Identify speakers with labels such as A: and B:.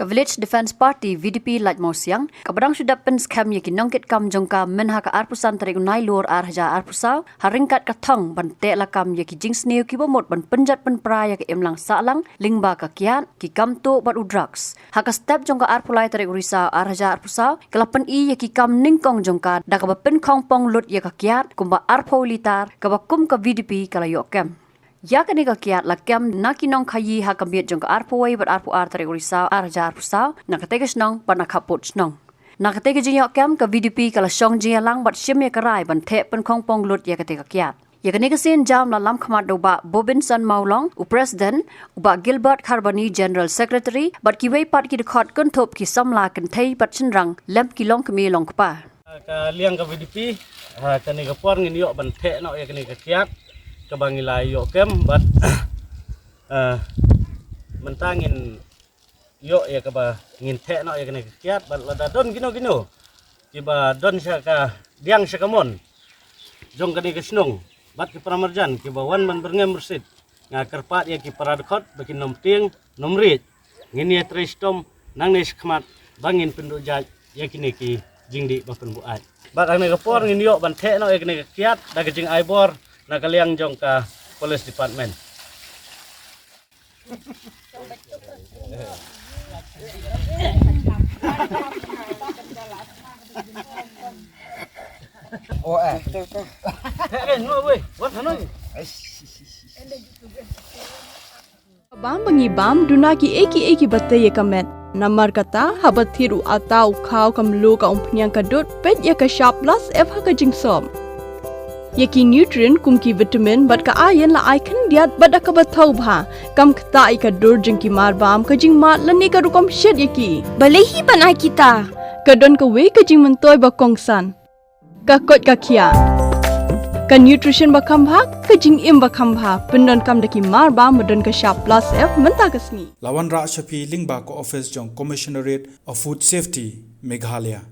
A: Ka Village Defence Party VDP Laj Mau Siang, ka badang sudah pen scam ye ki nongkit kam jongka menha ka arpusan tarik unai luar arja arpusau, haringkat ka thong ban te la kam ye ki jings neu ki bomot ban penjat pen praya ke emlang salang, lingba ka kiat, ki kam to bat drugs. Haka step jongka arpulai tarik urisa arja arpusau, kelapan i ye ki kam ningkong jongka, da ka ba pen kong pong lut ye ka kiat, kumba arpo litar, ka ba kum ka VDP kala yok kem. Ya kani ka kiat la kem nakinong kayi ha kamiet jong ka arpoi bat arpu ar tari urisa arja arpusau nakategas nong ban nakaput nong nakatega jing yok kem ka VDP kala shong jing lang bat shim ye karai ban the pen kong pong lut ya katega kiat ya kani ka sin jam la lam khamat do ba Bobinson Maulong u president u ba Gilbert Carboni general secretary bat ki wei pat ki de khot kun thop ki samla kan thei bat chinrang lem ki long kami long kpa
B: ka liang ka VDP kani ka por ngin yok ban the no ya kani ka kiat kabangilai yo kem bat mentangin yo ya kaba ngin the no ya kene kiat bat lada don gino kiba don syaka diang syakamon jong kani kesnung bat ki pramarjan kiba wan man berngem mursid nga kerpat ya ki paradkhot bakin nom ting nom rit ngin ya tristom nang nes khmat bangin penduk jaj ya kini ki jingdi bakun buat bat ane kapor ngin yo ban the no ya kene kiat da kejing aibor nakaliang jong ka police department.
C: Oh
B: No way. What hanoi?
D: Bam bangi bam dunaki eki batte ye kamet. Namar kata habat thiru atau khau kam lu ka umpnyang kadut pet ya ka sharp plus f ha ka jingsom. Yaki nutrient kumki vitamin bat ka iron la icon diat bat ka bathau bha kam khta I ka dur jingki mar bam ka jing mat lani ka rukom shed yaki balehi banai kita ka don ka we ka jing mentoy ba kongsan ka kot ka khia ka nutrition ba kham bha ka jing im ba kham bha pendon kam daki mar bam modon ka sharp plus f menta ka sngi
E: Lawan Ra Shafi Lingba ko office jong Commissionerate of Food Safety Meghalaya